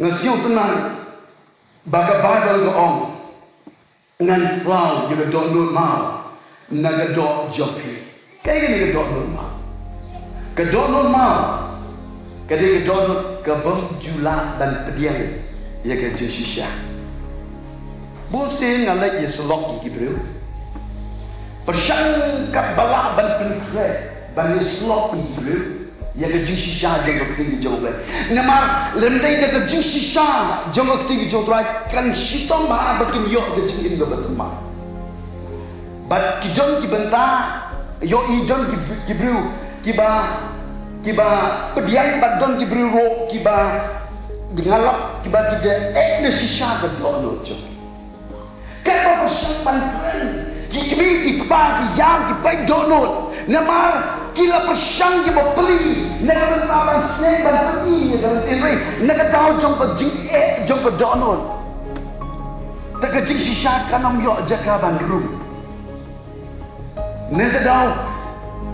ngasiu tenang baga Bible go ong ngan cloud juga dok nur mau naga dok jopi kayak gini dok nur mau ke dok nur mau kadang ke dok nur ke bom jula dan pediang ya ke jesisha bosin ngalai ya selok ki bro persang kat balak ban penre ban selok ki bro ya ke jesisha jeng ke tinggi jong le namar lendai de ke jesisha jong ke tinggi jong trai kan sitom ba bakin yo ke jing ke batma bat ki jong ki benta yo i jong ki bro kiba pediang badon ki bro kiba ngalap kiba kide ne sisha ke dono jo kapa persang ban kren ki kiba ki yang ki bai dono namar kila persang ki beli naga taban snake ban pergi dalam tinri naga tahu jong ke jing jong ke donon tak ke jing sisha kanam yo jaka ban rum naga tahu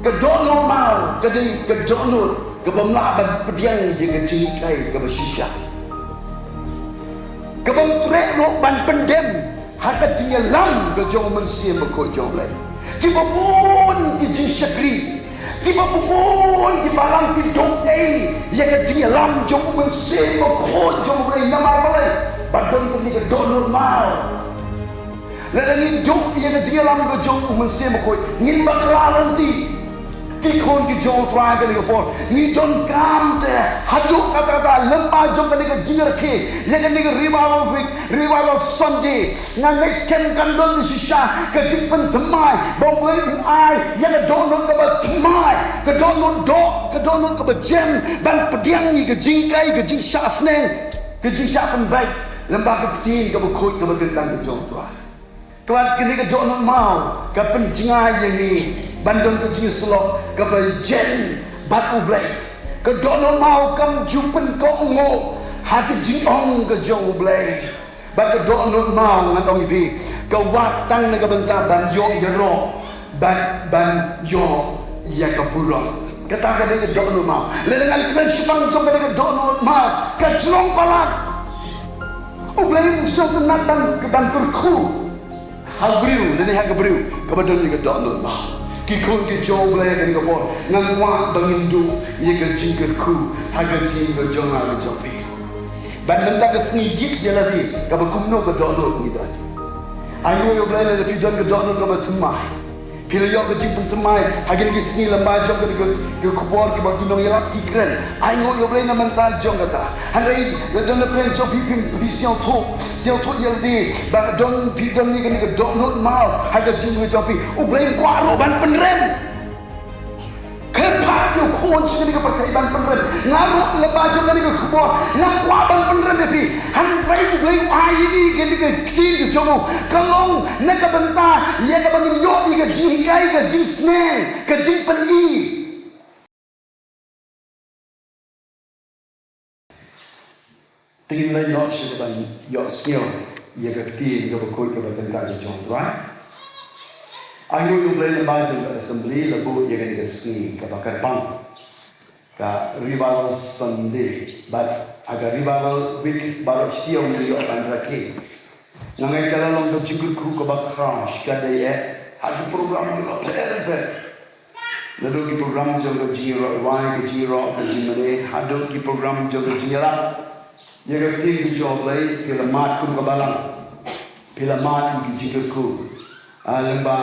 ke donon mau ke donon ke bamla ban pediang je ke jing kai ke sisha ke bam trek ro ban pendem haka jing lam ke jong mensia ko jong lai ki babun ki jing syakri tiba pun di balang pidong ya ke jing lam jong mense ko jong bre nama balai badon ni ke don normal la ni dong ya ke jing lam ko jong mense ko ngin bakalan ti ki kon ki jong try ke ni ko ni don kam te haduk kata lempa jong ke ni ke jing rakhe ya ke ni ke revival Sunday na next camp kan don sisha ke jing pen temai bom lai ai ya ke don ke ba temai ke don ke ba jam ban pediang ni ke jing kai ke jing sha sneng ke jing sha pen bai lemba ke tin ke ba khoi ke ba kentang ke jong try kawan kini ke don mau ke pen jingai yang ni bandung ke jing slok ke ba jen batu blai ke don mau kam jupen ko ngo ha ke jing ong ke jong blai ba ke don mau ngatong ibi ke watang na ke benta ban yo yero ban yo ya ke purong kata ke don mau le dengan kren sepang jong ke don mau ke jong palat blai musuh nak ke ban turku habriu le ha ke briu ke badon ni ke don mau ki kon ki jong blai ke ko nang wa bangindu ye ke jing ke ku ha ke jing ke jong ha ke jopi ban benda ke snijik dia lagi ke kumno ke dono ni dah ayo yo blai le pi don ke dono ke batumai pila yo ke jing batumai ha ke ki sni lamba jong ke kubor ke bagi no yelap ki kren ayo yo blai na mental jong kata hanrai le don le plan jo pi siao to yel di ba don pi don ni ke dono mau ha ke jing ke jopi blai kwa ro ban penrem kepak yo kon sini ke partai ban penrem ngaruk lebaju kan ke kubur nak kwa ban penrem pi han rai blai ai ni ke tin ke jomo kalong nak benta ye ke bangin yo ke jing kai ke jing sneng ke jing peli tin lai yo shi ban yo skill ye ke tin ke ko ke benta ke jong right ayo yo blai le baju ke assembly le bu ye ke sni ke bakar pang ka revival Sunday but agar revival week baru siang ni yo ban rakhi nangai kala long ke jingul ku ke bakrash ka dai hadu program ni lo terbe lalu ki program jo ke jiro wai ke jiro ke jimane hadu ki program jo ke jira ye ke tin jo blai ke mat ku ke balang pila mat ki jingul ku lemba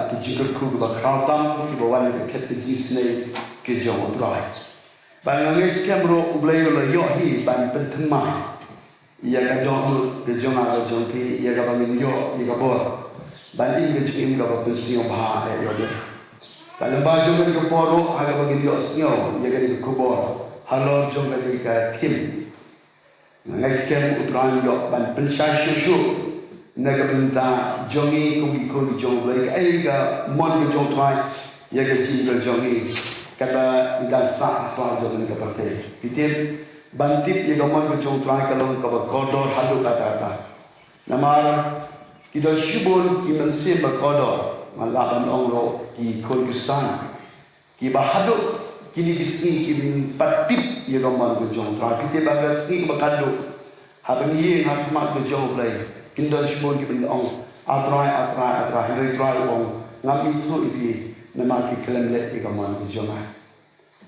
ki jingul ku ke bakrautam ki bawan ke ket ke snai ke jong drai ban ngai skemro ublai lo yo hi ban pentemai ya ka dong ke jong a jong pi ya ka bangin yo ni ka bor ban in ke chim ka ba pensiong ba yo de ban ba jong ke poro ha ka bangin yo sio ya ka ni ku bor halo jong ka tim ngai skem utran yo ban pensai shu naga benta jongi ko jong blai ai ka mon ke jong trai ya ka chim ka jongi kata dan sah jong ni ka partai pitin bantip ye gamon ko jong trai kalong ka kodor halu kata namar kidol shibun ki mense ba kodor malaban ongro ki Kurdistan ki bahadu kini disini kini patip ya gaman ke jong tra kita bagas ni bakado habang ye hab mak ke jong play kindal shmon ki bin ong atra hari try ong ngam itu ipi nama ki kelem le ya gaman ke jong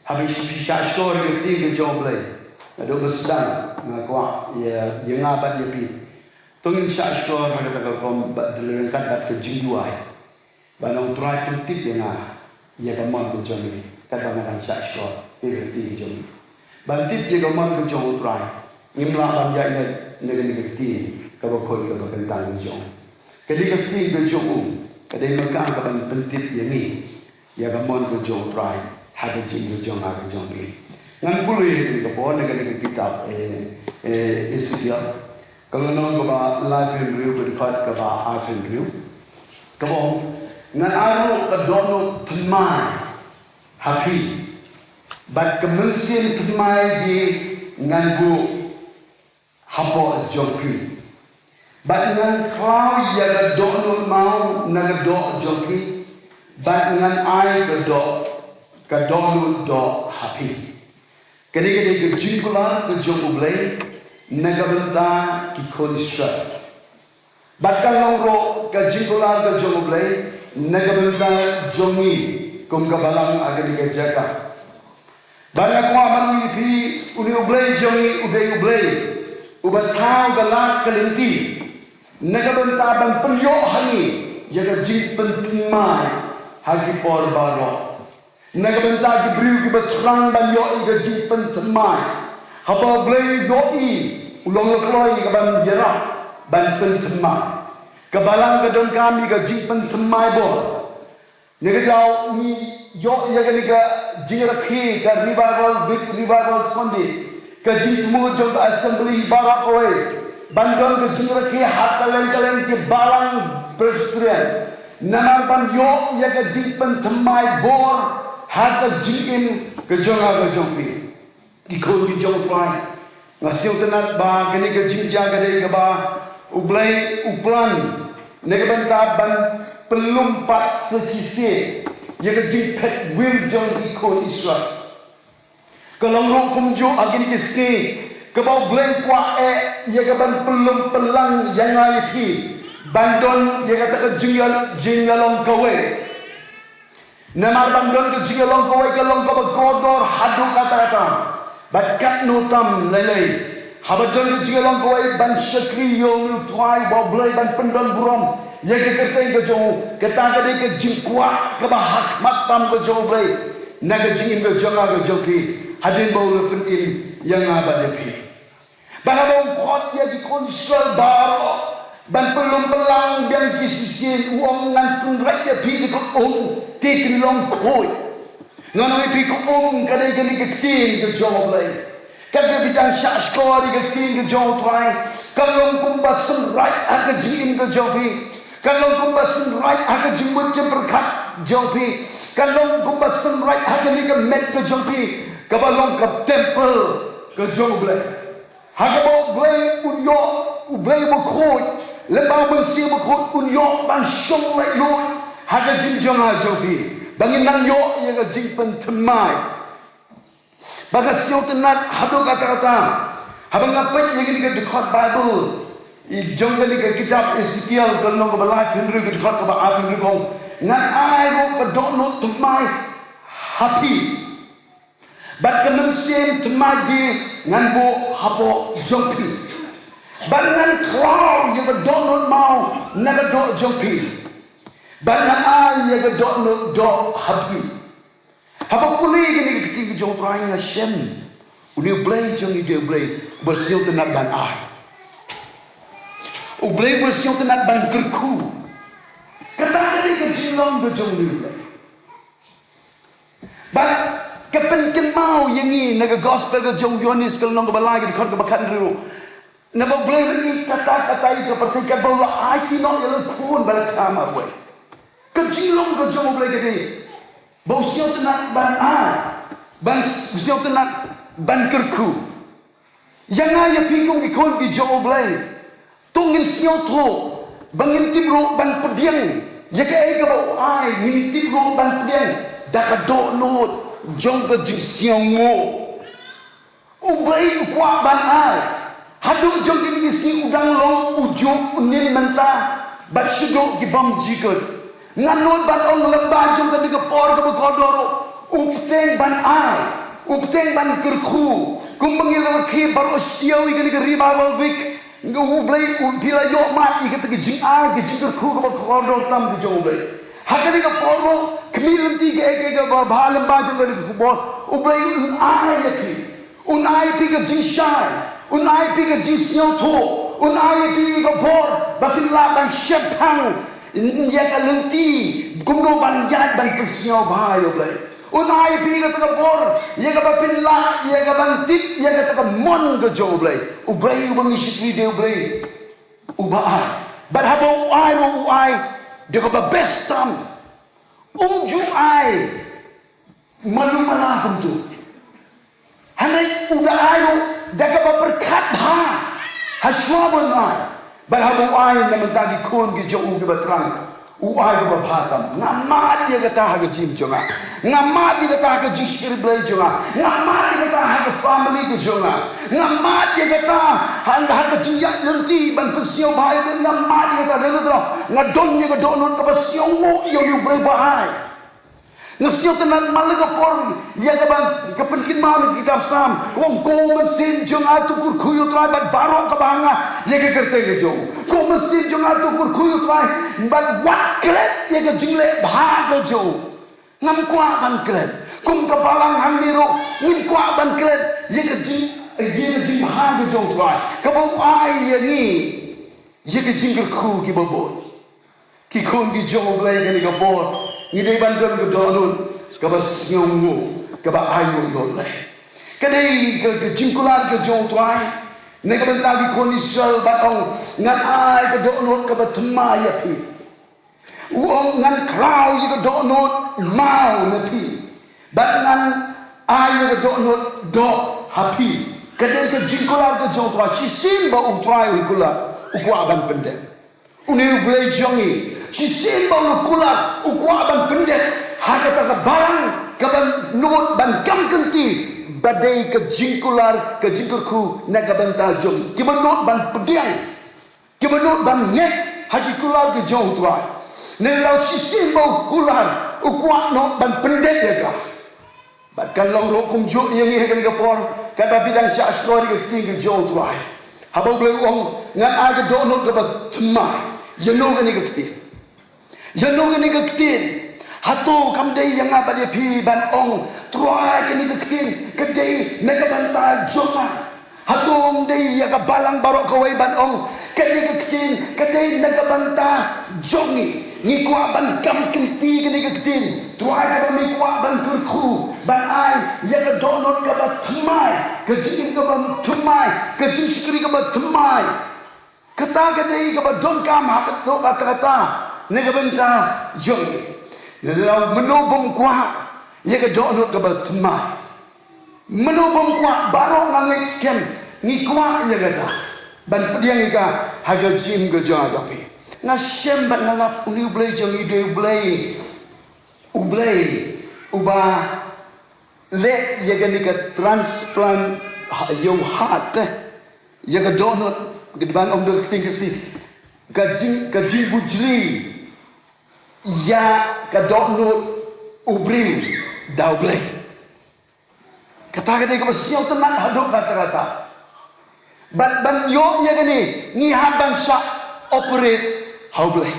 habis pisah skor ke ti ke jong play ada besar ngakwa ya ngabat ya pi tungin sya skor ada ka kom delen kat bat ke jingduai banong try tip ya ya gaman ke jong ni kata orang syak skor ti jom bantip je gaman ke jong utrai ngimla ban ja ne ti ka ba khoi ka ba kentang jong kadi ka ti ke jong kadi makan ka ban pentip ya ni ya gaman ke jong utrai ha ke jing ke jong ha ke jong ni ngan pului ni ka bon ne kitab Ezekiel kalau nong ka ba la review ka ba art review ka bon ngan aro ka dono tmai happy but kemensian temai di ngangu hapo joki but ngan klau ya ga do mau na do joki but ngan ai ga do happy kini ke jingkular ke jokublay na ga benta ki konisra but kalau ro ke jingkular ke jokublay na ga benta jongi kum kabalang agak dijaga. Banyak orang pi uni ublay jongi ublay ubatau galak kelinti naga bentaban peryo hangi jaga jing pentimai hagi por baro naga bentagi briu ki betrang ban yo iga jing pentimai haba ublay doi ulong kloi ka ban jera ban pentimai kabalang kadon kami ga jing pentimai bo nega jauh ni yo ya kan nega jirakhi ka revival Sunday ka jitmu jong assembly barak oi bandon ka jirakhi hat kalen ke balang presiden nama ban yo ya ka jipen thamai bor hat ka jim ka jonga ka jongpi ikon ki jong pai ngasiu tenat ba kini ka jinja ka dei ka ba ublai uplan nega benta ban pelumpat secisi yang jipet wil jong ikon Israel kalau rong kumju agin kiski kebau bleng kwa yang ban pelum pelang yang ai pi bandon yang kata ke jingalong kowe nama bandon ke jingalong kowe ke long kowe kodor hadu kata bakat nutam lelei habadon ke jingalong kowe ban syakri yo tuai bau bleng ban pendon burom yang kita ke jauh kita ke ke jingkwa ke bahak matam ke jauh boleh naga jingin ke jangan ke jauh pi hadin bau lepen in yang abad pi bahawa kot dia di konsul baro ban pelum pelang yang kisisin uang ngan sengrat ya pi di ko ti long koi ngan pi ko kadai ke tin ke jauh boleh kada bidang syak skor ke tin ke jauh tuai kalau kumbat sengrat ak jingin ke jauh pi kalau kumbat senrai agak jemput berkat jompi kalau kumbat senrai agak ni ke met ke jompi ke balong ke temple ke jomble agak bawa blay unyo blay berkut lembang bersih berkut unyo ban syong lai lui agak jimjong jompi bangin nang yo yang jimpen temai bagas yo tenat hadu kata-kata habang ngapet yang ni ke dekat Bible jong kali ke kitab Ezekiel kalau ke balak henry ke dekat ke ba henry kong ngan ai ro ke dono temai happy bat kemensian temai di ngan bo hapo jompi bangan klau ye ke dono mau naga do jompi bangan ai ye ke dono do happy hapo puli gini ke tiga jong trai ngasem uni blay jong ide blay bersil tenat ban ai ublay bersih tenat ban kerku kata kali ke jilong ke jong ni ban kepenken mau yang ni naga gospel ke jong Yohanes ke long ke balai ke kot ke bakan ru na ba ublay ni kata itu pertikan bawa ai tino yang pun balik sama boy ke jilong ke jong ublay ke ni bersih tenat ban ban bersih tenat ban kerku yang ayah pinggul ikon ke jong ublay tungin siau tu bangin tibro ban pediang ya ke ai ke bau ai ngin tibro ban pediang dak do not jong ke jing siang mo ublay kwa ban ai hadu jong ke ni si udang long ujuk unin mentah bat syuduk ki bam jikut nganut ban ong lembah jong ke por ke kodoro upteng ban ai upteng ban kerku kum mengil ki bar ostiawi ke revival week ublay bila yok mat i ke jing ai ke jing kerku ke kodoro tam ke jong ublay hakani ke poro kemilan tiga ke ba lembah jong ke kubor ublay ai ke unai pi ke jing shai unai pi ke jing siang to unai pi ke por bakin la ban shepang ya ka lenti kumno ban yat ban persiao bahai ublay unai pi ke ta por ya ka bakin la ya ka ban tit ya ka ta mon ke jo ublay ubang isi de ublay ubai but habo ai dia ka ba best tam unju ai malu malah tu hanai udah ayo daga berkat ha haswabun ai barhabu ai naman tagi kun gi jo ugi batrang uai ko bhatam ngamat dia kata ha jim jonga ngamat dia kata ha jishir blai jonga ngamat dia kata ha family ko jonga ngamat dia kata ha jiya nanti ban persio bhai ngamat dia kata delo ngadon dia ko donon ka persio mo yo blai bhai ngasio tenan malaga por ya kabang kapenkin mau kita sam wong ko mesin jong atu kur khuyu trai bat baro ka banga ye ke kerte ke jo ko mesin jong atu kur khuyu trai bat wat klet ye ke jingle bha ke jo ngam kwa ban klet kum ka balang hamiro ngim kwa ban klet ye ke jing bha ke jo trai ka bo ai ye ni ye ke jingle khu ki bobon ki khon ki jo blai ke ni ka bor ni dei ban kan ke donun ka ba siong ka ba ayo yo le ka dei ke jingkular ke jong tuai ne ka ban ta ki kon isel ba ong ngan ai ke donun ka ba thma ya pi uong ngan krau ye ke donun mau ne pi ba ngan ai ke donun do happy ka dei ke jingkular ke jong tuai si sim ba ong tuai kula ukwa ban pendem uni blai jongi si simba ukulat ukwa ban pendet hakata ka barang ka ban not ban kam kenti badai ke jingkular ke jingkurku na ka ban tajum ki ban not ban pediang ki ban not ban ngek hakikular ke jong tuai ne lau si simba ukular ukwa not ban pendet ya ka bat kan long ro kum jo yang ni kan ka por ka ba bidang sya story ke ting jong tuai habau ble ong ngan a ke do not ka ba thma ye no ni ka ting Janong ni ketin, hatu kamdei yang apa dia pi ban ong, truai ni ketin, kedai mega bantai jonga, hatu kamdei yang balang barok kawai ban ong, ketin, kedai mega bantai jongi, ni kuat ban kam kenti ni ketin, truai apa ni kuat ban kurku, ban ai yang donot kabat thmai, kejing kabat thmai, kejing sikri kabat thmai, kata kedai kabat don kam hak do kata-kata. Nega benta jongi nela menobong kwa ye ke donot ke batma menobong kwa baro ngangai scam ni kwa ye kata ban pediang ka haga jim ke jonga tapi ngasem bat ngalap uni blai jongi de blai uba le ye ke ni ke transplant yo heart ye ke donot ke ban om de ting ke si kajing bujli ya kadokno ubriu daublay kata-kata ke siau tenang hadok kata-kata ban yo ya gani ni haban syak operate haublay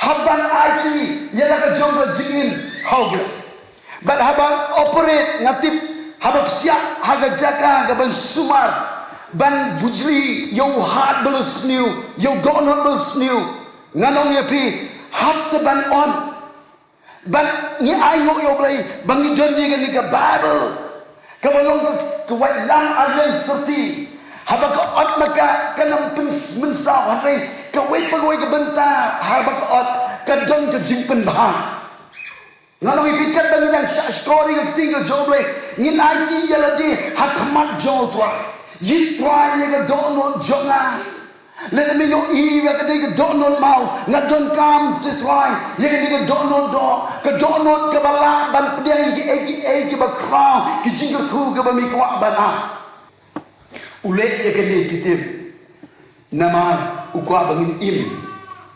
haban IT ya la ka jong jingin haublay ban haban operate ngatip habab siap haga jaka gaban sumar ban bujli yo hard belus new yo donut belus new nganong ya pi hat ban on ban ni ai ngo yo blai bang ni don ni ga bible ka balong ka wai lam agen serti haba ka ot maka kanam mensa hare ka wai pagoi ka benta haba ka ot ka don ka jingpen ba nganong ipikat bang nang story ka tinggal jo blai ni ai ti ya la di hakmat jo twa yi twa ye ga donut jonga Let me yo iya ka de do non mau ngadon kam te try ye ka de do non do ka do non ka bala ban pediang ki ba crown ki jingga ku ka ba mi kwa bana ule ye ka de kitim nama ukwa bangin im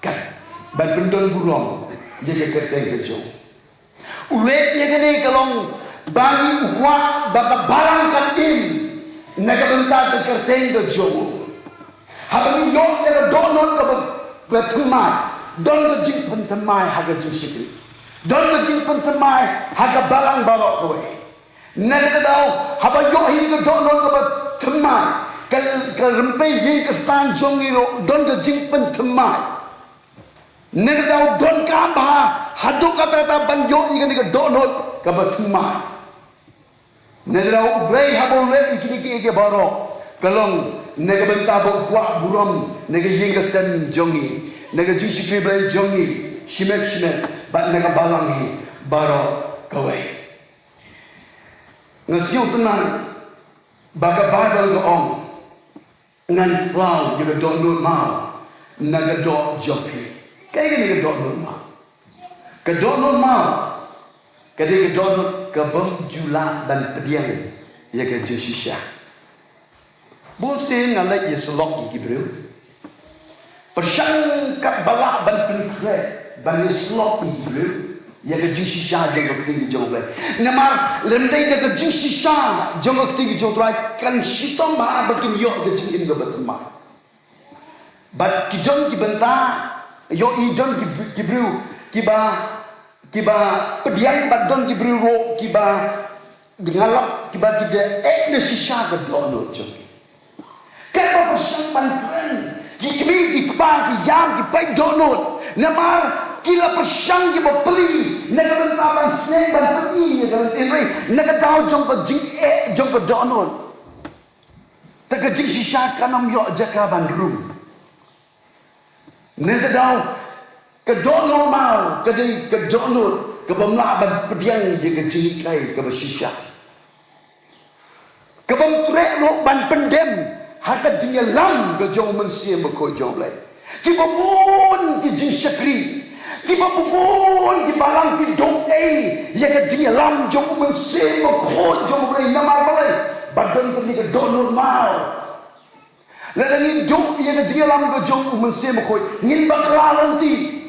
kat ban pendon burong ye ka kerteng ke jo ule ye ka de kalong bangi ukwa ba ka barang kan im naga benta ke kerteng ke jo habang yo era donon ka batumai don ka jing pentamai haga jing sikri don ka jing pentamai haga balang balok kowe naga daw habang yo hi ka donon ka batumai ka rempe yin ka stan jongi ro don ka jing pentamai naga daw don ka ba hadu kata ban yo i ka donon ka batumai naga daw brei habang le ikini ke baro kalong nega benta bo kwa burom nega yinga sen jongi nega jishikri bai jongi shimek ba nega balangi baro kawe ngasiu tenang baga badal go ong ngan plau juga do nur mau naga do jopi kaya nega do nur mau ke do nur mau kade ke do nur ke bom jula dan pediang ya ke jishisha Bosin ngalai ye selok iki bro. Persang kat balak ban penkre ban ye selok iki bro. Ya ke jing shisha jeng ke tinggi jong le. Namar lendai de ke jing shisha jong ke tinggi jong trai kan sitom ba bakin yo ke jing in ke batma. Bat ki jong ki benta yo I don ki bro ki ba pediang bat don ki bro ro ki ba ngalap ki ba ki de de shisha ke dono jong. Kaya persang pantuan, kikmi kipang kiyam kipai donut, namar kila persang kiba peli, nagabentaban snake ban peli, nagabentinri, nagadao jong ka jing jong ka donut, taga jing sisya kanam yo jaka ban room, nagadao ka donut mau, ka donut, ka bamla ban pediang jaga jing kai ka sisya, ka bam trek ro ban pendem. Hakat jingya lam ke jong mensia mekoi jong lai. Tiba pun ki jing syakri. Tiba pun ki balang ki dong ya ke jingya lam jong mensia mekoi jong lai nama balai. Badan pergi ke dong normal. Lalu dong ya ke jingya lam ke jong mensia mekoi. Ngin bakalan ti.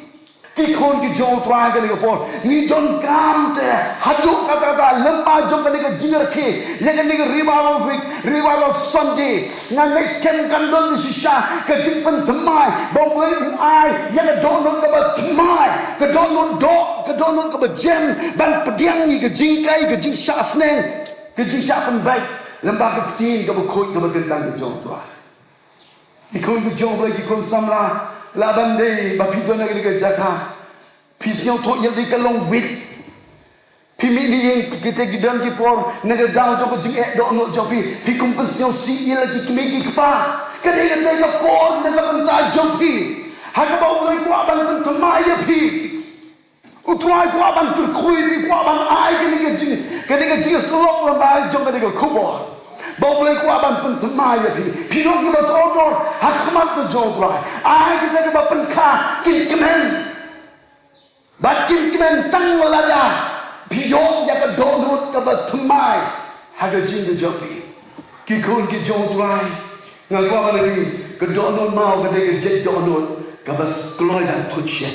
Ki kon ki jong try ke ni por. Ni don kam te haduk kata-kata lemah jong ke ni ke jingar ke. Ya ke ni ke revival week, revival Sunday. Ngan next camp kan don sisha ke jimpen temai. Bau boleh ai ya ke don ke temai. Ke don ke don ke jam ban pediang ni ke jingkai ke jing sha sneng. Ke jing sha pen baik. Lembah ke tin ke bekoi ke begentang ke jong try. Ikon ke jong lagi ikon samla. Laban deh, bapi dona kita jaga, pisiau tu yang di kalong wit, pimi ni yang kita gidan kipor, negara daun jauh jeng dok nok jauh pi kompensasi si lagi kemegi kepa, kadang kadang kipor negara bentar jauh pi, harga bau beli kuaban pentemai ya pi, utrai kuaban terkui pi kuaban ai kadang jeng selok lemah jauh kadang kubur. Bau boleh kuaban pentemai ya pi. Pinong kita todor hakmat ke jodrai. Ai kita ke penka kin kemen. Bat kin kemen tang lada. Pinong ya ke donut ke pentemai. Haga jing ke jopi. Kikun ke jodrai. Ngaku apa lagi? Ke donut mau ke dia jet donut. Ke bas keluar dan tunsyen.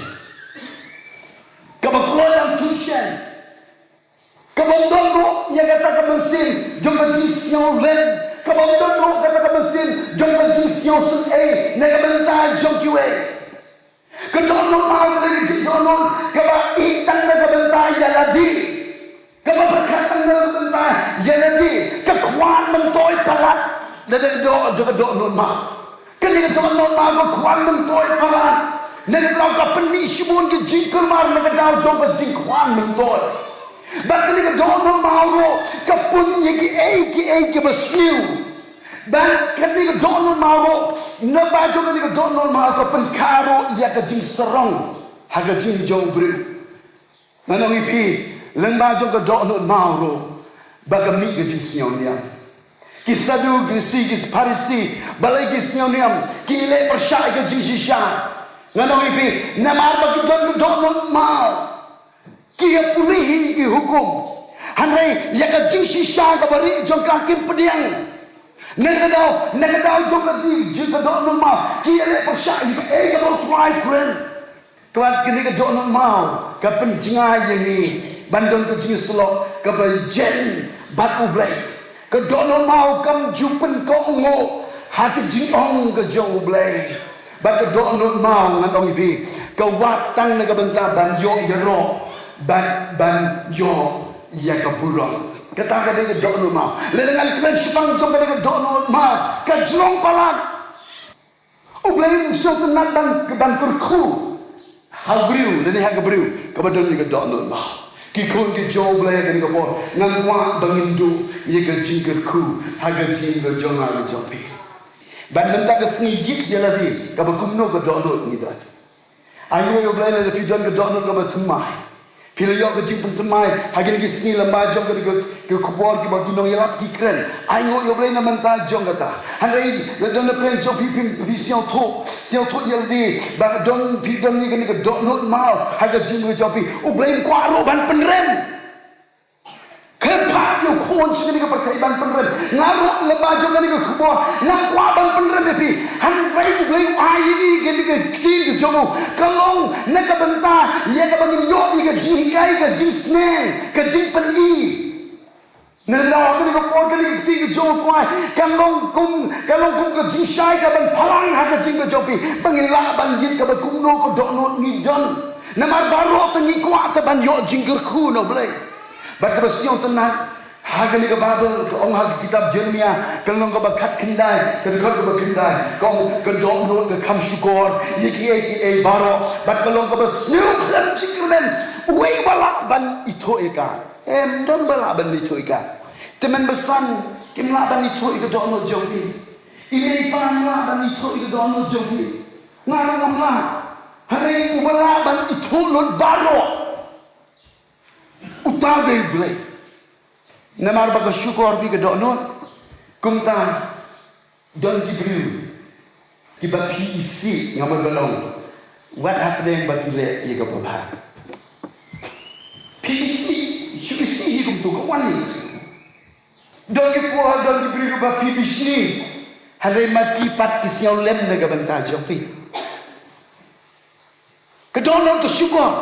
Ke bas keluar dan tunsyen. Kabandon ro yang kata kemensin jom berjisian len kabandon ro kata kemensin jom berjisian sun nega bentar jom kiwe kedonon mau dari kedonon kaba itang nega bentar ya ladi kaba berkatan nega bentar ya ladi kekuan mentoi palat nega do non mau kini kedonon mau kekuan mentoi palat nega kau kapeni sibun ke jingkul mar nega dau jom berjingkuan mentoi. Bahkan ni kedonon mauro kapun yaki bersniu. Bahkan ni kedonon mauro nabajo ni kedonon mauro kapun karo ia kejing serong haga jing jong bru. Manong ipi lembajo kedonon mauro bagami kejing snionian. Kisadu gisi gis Parisi balai gis nyoniam kile persya ke jinsisha nganong ipi namar bagi don don mal kia pulihi ki hukum hanrei ya ke jinsisha ka bari jong ka kim pediang negadau jong ka jika don mal kile persya ka bol tuai kren tuan kini ka don mal ka penjingai ni bandon ke jing selok ka jen batu blai ke dono mau kam jupen ko ungo hati jingong ke jong blai ba ke dono mau ngantong ipi ke watang na ke benta ban yo yero ban yo ya ke burong kata ke ke dono mau le dengan kren sipang jong ke dono mau ke jong palat ublai so tenat ban kurku habriu le ha ke briu ke badon ke dono mau kikun ke jauh belai kan kau ngangwa bangindu ye ke jingker ku haga jingker jonga ke jopi ban benda ke sengijik dia lagi kau kumno ke dono ni dah ayo yo belai le pidon ke dono ke batumai pila yo ke jingpun tumai haga ni sengi lamba jong ke kubor ke bagi nong yelap kikren ayo yo belai na menta jong kata hanai le don plan jopi pi siang tho ye lagi ba don pidon ni ke dono mau haga jingker jopi belai kuaro ban penrem kepa yo kon sini ke perkai ban penrem ngaru lamba jong ni ke kubor nang kwa ban penrem pi hanai belai ai ni ke tin ke jomo kalong na ka benta ye ka bangin yo ke jingkai ke jingsneng ke jingpeni Nelaw ni ko pon kali ting jo kwai kalong kum ke jingsai ka ban palang ha ka jing ka jopi bangila ban yit ka ba kumno ko dono ni don namar baro to ni kwa ta ban yo jingker ku no blai ba ka siong tenan ha ka ni ka babel ko ong ha kitab Jeremia kalong ka ba khat kendai ka ba kendai ko ka dono ka kam syukur yiki baro ba kalong ka ba siong klam jingkermen we bala ban ito eka don bala ban ito eka teman besan kim la ban ito ika dono jopi ini pan la ban ito ika dono jopi ngarang la hari ubala ban ito lon baro utabe blai namar ba syukur bi ka dono kumta don gibriu tiba isi ngamal balong what happening ba kile ye ka ba isi kum tu ka wani don diberi rupa pibis ni hari mati pat kisiau lem naga benta jopi kedono ke syukur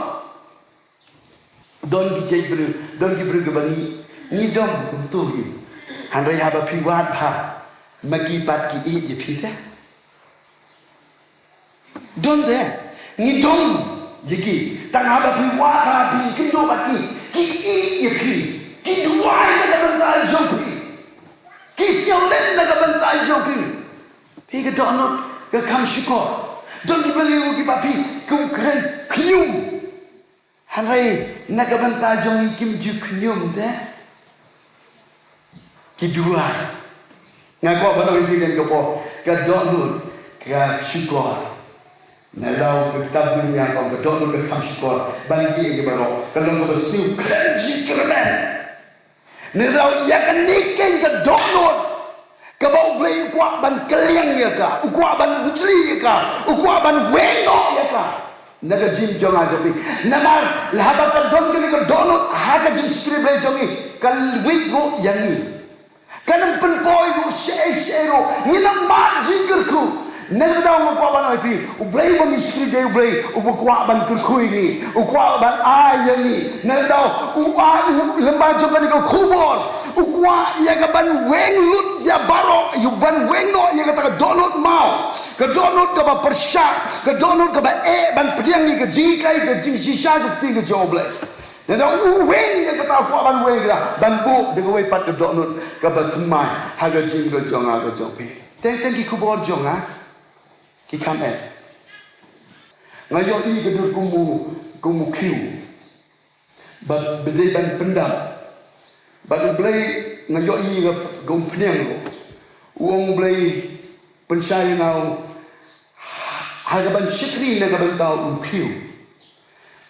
don diberi gebani ni dom untuk ni hari haba piwat ha maki pat ki je pita don de ni dom yeki tang haba piwat ha pi kindo baki ki je pi ki duai naga benta jopi kisiau len naga bantai jopi pi ke donot ke kam syukur don dibeli ugi papi kum keren klium hanrai naga bantai jong kim ju klium de kedua ngako banoi pi kan kepo ke donot ke syukur nalau ke kitab dunia ko ke donot ke kam syukur bagi ke baro kalau ke siu keren ji keren Neraw ia kan niken ke donut ke bau blai ukwa ban keliang ya ka ukwa ban bujli ya ka ukwa ban weno ya ka naga jim jong aja pi namar lahaba ka don ke donut haga jim skri blai jongi kal wit ro yangi kanam pen poi ro she ro ni nam ma jingkerku naga daw ukwa ban pi ublai bang skri de ublai ukwa ban kurkui ni ukwa ban ay ni naga daw lemba jong ke kubor ukwa ia ka ban weng lut ya baro yu ban weng no ia ka ta donut mau ke donut ka ba persya ke donut ka ba ban pediang ni ke jingkai ke jing sisa ke ting ke joble dan weng ia ka ta ukwa ban weng ka ban bu de we pat ke donut ka ba tumai ha ke jing ke jonga ke jopi teng ki kubor jonga ki kame ngayo i ke dur kumu kiu ba bede ban pendam ba blai ngayo i ke gom pniang lo uong blai pensai ngau haga ban shitri na ga ban tau kiu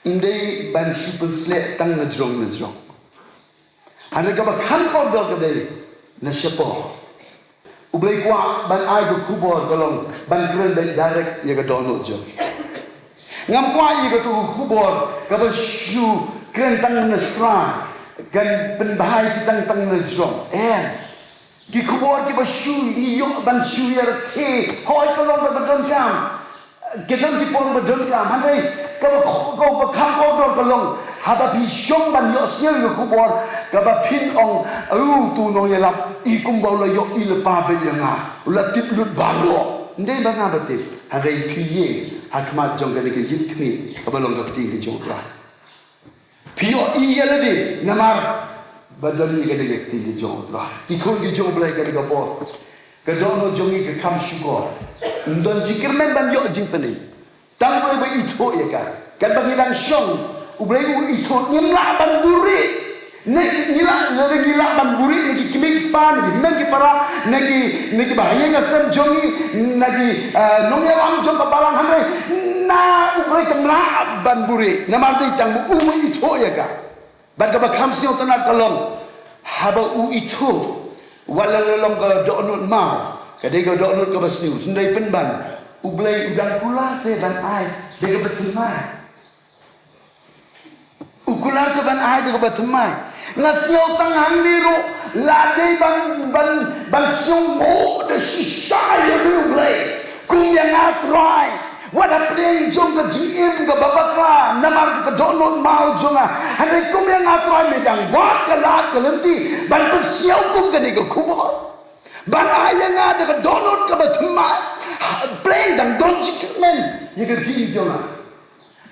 ndai ban shipun sle tang na jong hare ga ba khan ko do ga dei na shepo ublay kwa ban ai ko khubor kolong ban kren direct ye ka donut jo ngam kwa ye ka tu khubor ka ba shu kren tang na sra kan pen bahai ki tang na jom ki khubor ki ba shu ni yo ban shu yer ke hoi kolong ba don kam ke don ki pon ba don kam han ka ba kham ko don kolong haba pi shong ban yo siel yo khubor ka ba phin ong tu no ye lap i kum ba lo yo i le pa be nga la tip lut ba lo ndai ba nga ba tip ha dai pi ye ha khma jong ka ni ke yit khmi ka ba long ka ti ke jong ra pi yo i ye le di namar ba do ni ke de ti ke jong ra ki khon ke jong bla ke ka po ka do no jong i ke kam shu ko ndon jikir men ban yo jing pani tang ba ba i tho ye ka kan ba ngi dang shong ublay itu nila banduri nila banduri nagi kimik pan nagi para nagi bahaya ngasem jongi nagi nomya am jong kapalang hamre na ublay kamla banduri namar tang itu ya ka bad ka bakham siyo tanat kalong haba itu wala lolong ka doonut ma kadai ka doonut ka basiu sendai penban ublay udang pula te ban ai de ka betumai ukular ke ban ai ke batemai ngasio tang hang niru lade ban sungmo de shisha ye blay kum yang atrai wada pling jong ke GM ke babakra namar ke donut mau jonga hande kum yang atrai medang wat ke lat ke lenti ban pun siau kum ke ni ke kubur ban ai yang ada ke donut ke batemai pling dang don chikmen ye ke GM jonga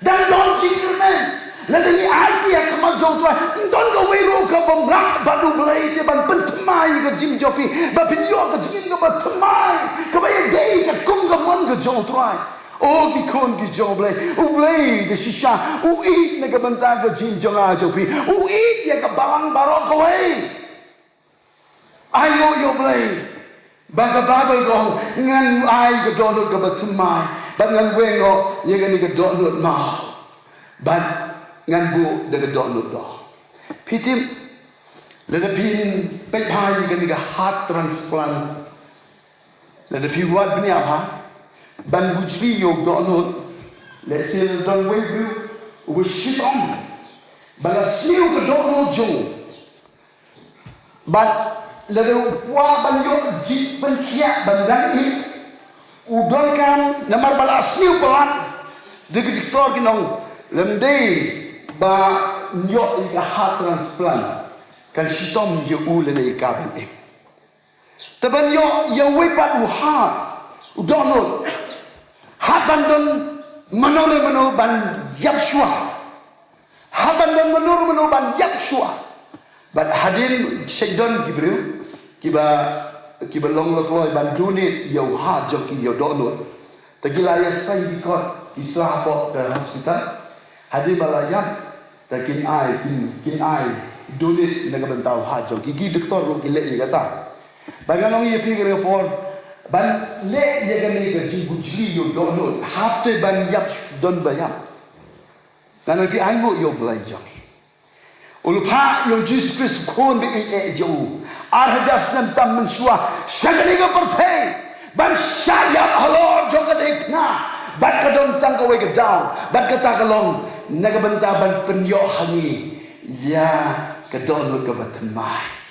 dang don chikmen nanti aji yang kamu jauh tu, don kau wiro kau bamrak baru belai te ban pentemai ke jim jopi, bapin yo ke jim ke pentemai, kau bayar day ke kum ke mon ke jauh tu, oh kikon ke jauh belai, belai ke sisa, eat nak bentar ke jim jauh jopi, eat ya ke balang barok kau ayo yo belai, bangga babel kau ngan ai ke donut ke pentemai, bangan wengo ya ke ni ke donut mau, ban ngan bu de donut do pitim le de pin pe pai ke ni ga heart transplant le de pi wat bni apa ban bujri yo donut le sil don we bu shit on bala siu ke donut jo bat le de wa ban yo ji ban kia ban dan i udon kan namar bala siu pelan de diktor kinong lemdei ba nyok ika heart transplant kan sitom ye ule ne ika ben taban yo ye wepat u heart u donut hat bandon manore ban yap shwa hat bandon manore ban yap shwa bat hadin sedon gibril kiba long lo toy ban dunit yo heart joki yo donut tagila ya sai bikot islah po ke hospital hadis balayan takin ai donit naga bentau hajo gigi doktor lo gile ye kata baganong ye pigre por ban le ye gani ga jibujli yo donut hapte ban yap don bayam kana ki ai mo yo belajar ulpa yo Jesus Christ kon bi jo arhajas nam tam mensua sagani ga perthai ban syayap halor joga dekna bat kadon tang ka we ga down bat kata kalong nagabanta ban penyo hangi ya kadon ka batemai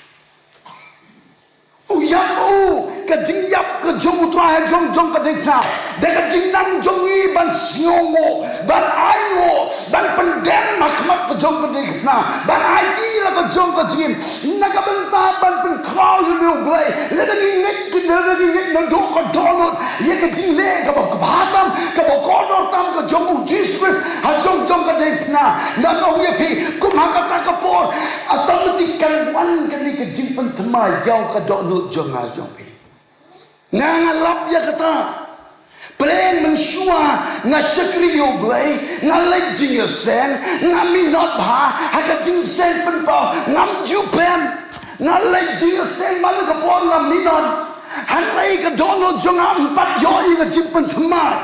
ka jingyap ka jong utra jong ka dekna deka jingnam jongi ban sngongo ban aimo ban pendem makmak ka jong ka dekna ban aiti la ka jong ka jim nagabanta ban pen kraw you blay ledagi nek na do ka donut ye ka jingle ka ba bhatam ka ba kodor tam ka jong Jesus ha jong ka dekna na no ye pi kumaka ta ka por automatic kan wan ka ni ka jimpan thamai yaw ka donut jong ha jong pi ngangalap ya kata Plen mensua nga syakri yo blay nga lejing yo sen nga minot ba haka jing sen penpo ngam jupen nga lejing yo sen mana ka po nga minot hanay ka dono jong 4 yo i nga jimpen thamai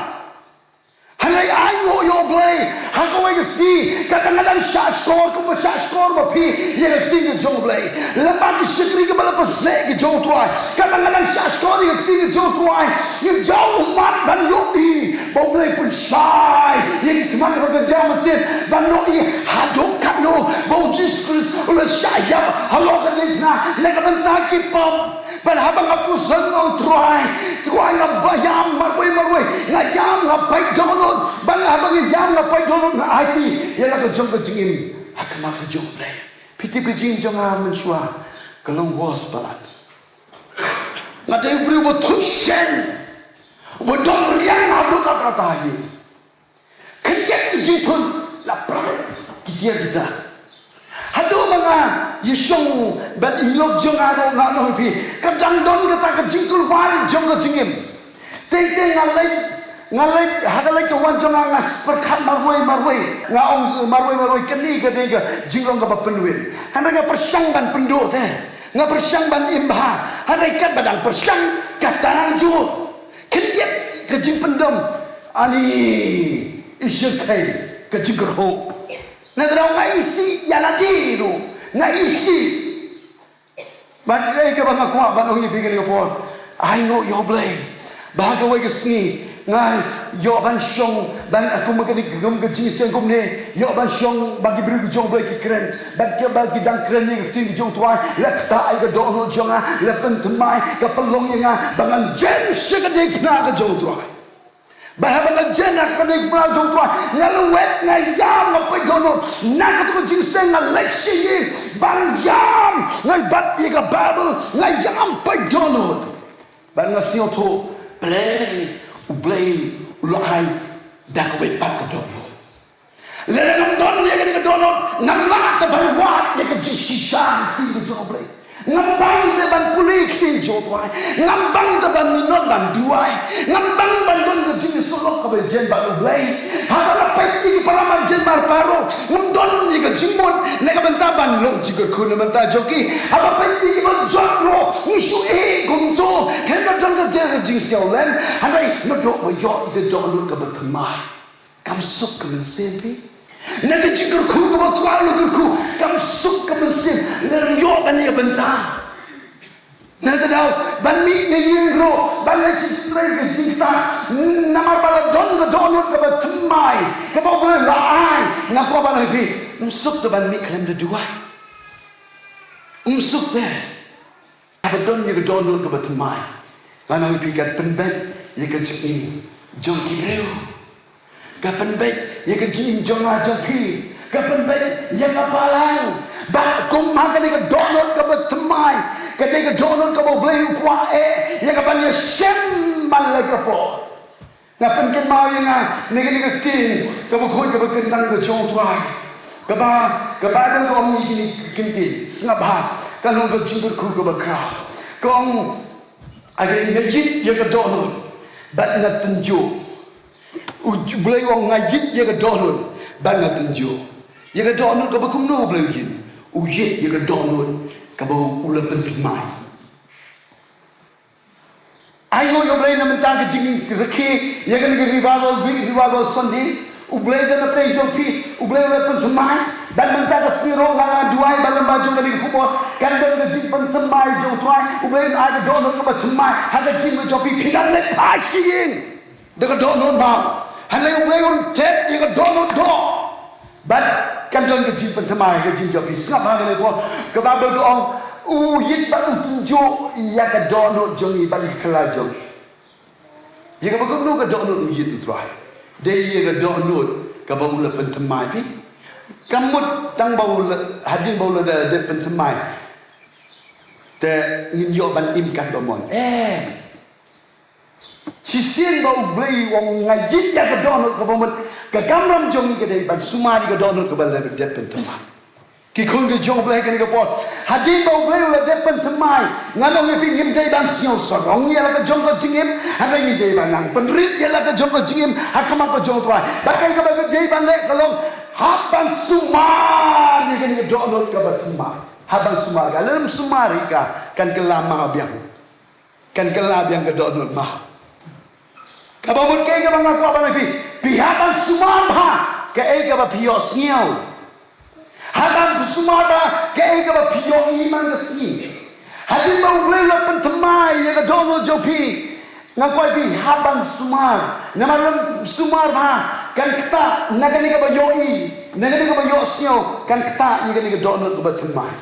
Hanay ayo yo blay. Hakaway kasi kadang-kadang shashkor ko shashkor mo pi yelefting jong blay. Lamang shikri ka bala pasle ke jong tuai. Kadang-kadang shashkor yelefting jong tuai. Yung jong umat ban yo i bo blay pun shai. Yung kemana bekerja mesin ban yo i hadok kano bo Jesus Christ ulah syayap halo kadikna lega bentar kipam. Ban habang aku senang tuai ngabayam marway ngayam ngapai donut ban habang ngayam ngapai donut na IT yala ka jong ka jingim hakama ka jong blay piti pijin jong amen shwa kalong was balat ngadai beri betul sen bodong riang adu kata hi kenjat pijin pun lapar kita hadu mga yisong ban ilog jong aro ngano pi kadang don kata kejingkul wari jong kejingim teng ngalai hagalai kawan jong ngas perkat marwai ngaong marwai keni kadega jingrong ka penuin handa persang ban penduk teh persang ban imba harai kat badang persang katanang ju kendiat kejing pendom ani isyakai kejingkerho nadraw nga isi yanadiru nga isi bagay ka ba nga kuha ba nung ibigin ko po ay no yo blay bahagaway kasi nga yo ban syong ban ako maganig gagam gajisen ko ni yo ban syong bagi beri jong blay kikren bagi dang kren ni ting jong tuai lakta ay ka doon jong nga lapan temay kapalong nga bangan jen sigadig na ka jong tuai bahabang agenda kanig mula jong tuwa ngaluwet ngayam ngapay donot nakatuko jingseng ngaleksiyi bang yam ngaybat iga babel ngayam pay donot bang ngasiyo to ublay ulahay dakaway pat ka donot lelang don yaga ni ka donot ngamata balwat yaga jisisang tinggo jong ublay ngambang ban pulik tin jotwai ngambang ban minot ban duai ngambang ban don ke jini solok ke jen ban ublay habala pai iki para man jen mar paro ngondon ni ke jimon ne ka bentaban long jiga khun menta joki haba pai iki ban jotro ngisu e gumto ken don ke jen jing siolen hanai no do mo yo ke do lu ke batmai kam suk ke mensepi naga jikar ku ke batwa lu ku kam suk ke mensen neryo ban ya benta naga daw ban mi ne yero ban le sitre ke jinta namar bala don ke donut ke batmai ke ba boleh laai ngapa ban hi msuk te ban mi klem de duai msuk te apa don ye ke donut ke batmai ban hi kat penbet ye ke jing jong kibreu kapan baik ya kejin jonga jopi kapan baik ya kapalang ba kum makan ke donut ke betemai ke donut ke boleh ukwa ya kapan ya semmal lagi po ngapan ken mau ya ni tin ke bukoi ke bekentang ke jong tuai ke ba dong ko ni kini kinti sengaba kalau ke jingkur ku ke bakra kong agak ngajit ya ke donut bat na tunjuk boleh orang ngajit dia ke donut bangga tunjuk dia ke donut ke bakumno boleh ujit dia ke donut ke bau ulah penting mai ayo yo boleh nak mentang ke jingin reki dia ke revival Sunday boleh dan apa yang jopi boleh ulah penting mai dan mentang ke siro ngala duai balam baju dari kubur kan dan ke jing penting mai jauh tuai boleh ada donut ke penting mai ada jing jopi pindah le pasien dekat donut mau halai uleun tep yang donut do bat kan don ke jin pentemai ke jin jopi ngap ha le ko ke ba do ong yit ba tunjuk ya ke donut jongi balik kela jongi ya ke bagum ke donut yit utrai de ya ke donut ke ba ule pentemai pi kamut tang ba ule hadin ba ule de pentemai te ngin yo ban im kan domon sisin bau beli wong ngajit ya ke donut ke bomen ke kamram jongi ke dai ban sumari ke donut ke bal de pentemai ki khun ke jong beli ke ni ke po hadin bau beli ula de pentemai ngano ngi pingim dai ban sio sorong ya la ke jong ke jingim hada ni dai ban nang penrit ya la ke jong ke jingim hakama ke jong tuai bakai ke bagai dai ban le kalong haban sumari ke ni ke donut ke pentemai haban sumari dalam sumari ka kan kelama biang kan kelab yang ke donut mah Kabamut kay ka mga kwa ba pihaban sumaba kay ka ba piyo singaw. Haban sumaba kay ka ba piyo iman gasni. Hadin ba ulela pentemai ya ka Donald Jopi. Ngakwai bi haban sumar. Namalam sumar ba kan kita nagani ka ba yoi. Nagani ka ba yo singaw kan kita igani ka Donald ka ba temai.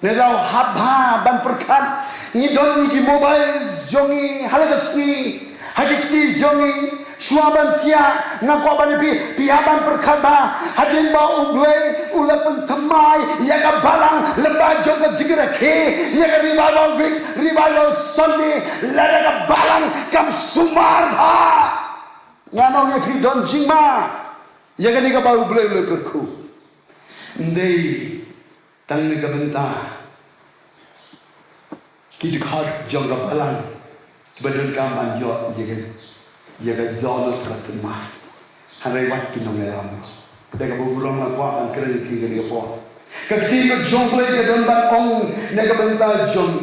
Nerau habha ban perkat ni don ni mobile jongi halagasni hagikti jongi shuaban tia ngakwa ban pi haban perkat ba hadin ba ublei ulapan temai ya ka balang lemba jonga jigira ke ya ka revival Sunday lada ka balang kam sumar ba ngano ye pi don jingma ya ka ni ka ba ublei lekerku ndei tang ni ka benta ki dikhar jong ka balang badun ka man yo ye ka Donald pratma hanai wat ki nong lam de ka burong la kwa an kren ki ga po ka ti ko jong ble ka don ban ong ne ka benta jong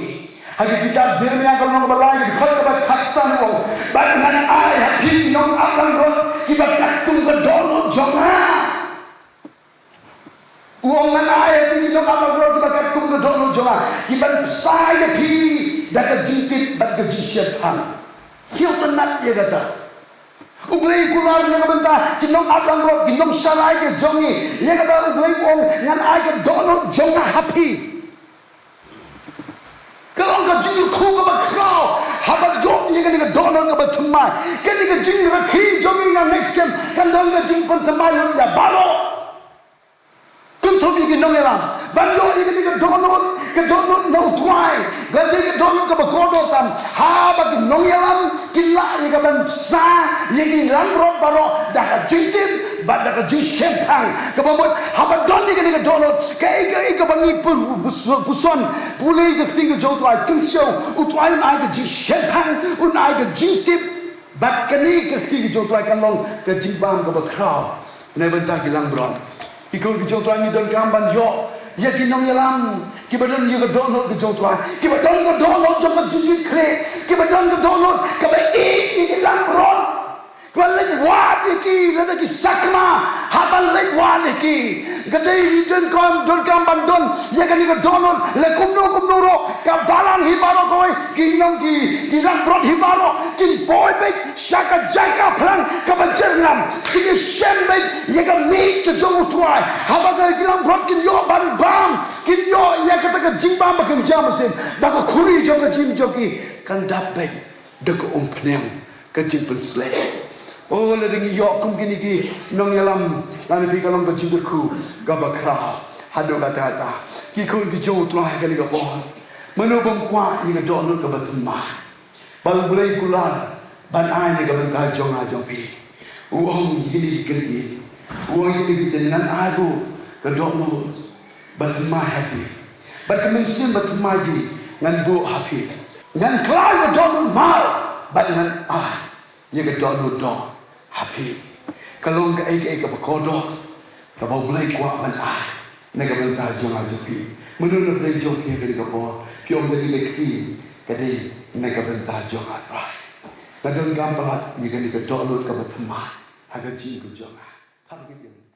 hagi kita dirmi ang kalong balay dikhar ka ba khaksan ong ban nan ai happy nong apang ro ki ba katung ka Donald jong ha uang ayat ini dong apa gua kita katung ke dono jola kita saya pi dah kejintit bad kejisian siu tenat dia kata ublei kular yang benta kinong abang ro kinong sarai ke jongi dia kata ublei uang ngan ay ke dono jonga happy kalau ka jingir khu ka bakrao habat yo ye ka dono ka bathma kan ni ka jingir rakhi jongi na next time kan dong ka jing pon thma ya balo Kuntobi ki nongelam, banyo ini ke donut no tuai, gadi ke donut ke bakodo tam, haba ki nongelam, kila ye ke ban sa, ye ki langrot baro, dah jintin, bad dah jinsempang, ke bamut haba doni ke donut, ke bangi puson, pulai ke tinggal jauh tuai, kinsau, utuai ai ke jinsempang, unai ke jintip, bad kini ke tinggal jauh tuai kan long ke jimbang ke bakrau, ne bentang ki langrot. Ikut kejauh tuan ni don kamban yo, ya kinong yalam, kibadon yo kedonot kejauh tuan, kibadon kedonot jo kejinjit kre, kibadon kedonot kabe iki lamron, kabe wad iki, lada ki sakma, haban lek wad iki, gede don kamban don, ya kini kedonot, le kumno ro, kabalang hibaro kowe, kinong ki lamron hibaro, kin boy bek, shaka jaka plang, kabe jernam, kini shembek, ya ka meet ke jong tuai, habaga kilang brot kin yo ban bam, kin yo ya kata ke jimbam bakan jamasin, baka kuri jong ke jim joki, kan dapat dek umpneng ke jim pensle. Oh ledeng yo kum kini ki nong yalam, lani pi kalong ke jingku, gabakra, hado kata, ki kun ki jong tuai kali ke pohon, menubung kuat ini donut ke batemah, balu boleh kular, ban ai ni ke bentah jong pi, uang ini kerja. Uang ini kita dengan aku kedokno bertemai hati, berkemensin bertemai di dengan bu hati, dengan kelai kedokno mal, dengan ya kedokno do hati. Kalau enggak ke berkodok, kalau boleh kuat mana, nega bentah jong ajoki, menurut boleh jong dia kali kapor, kiom dari lekti, kali nega bentah jong apa, kadang gambarat, ya kali kedokno ke bertemai, agak jing jong. How to give you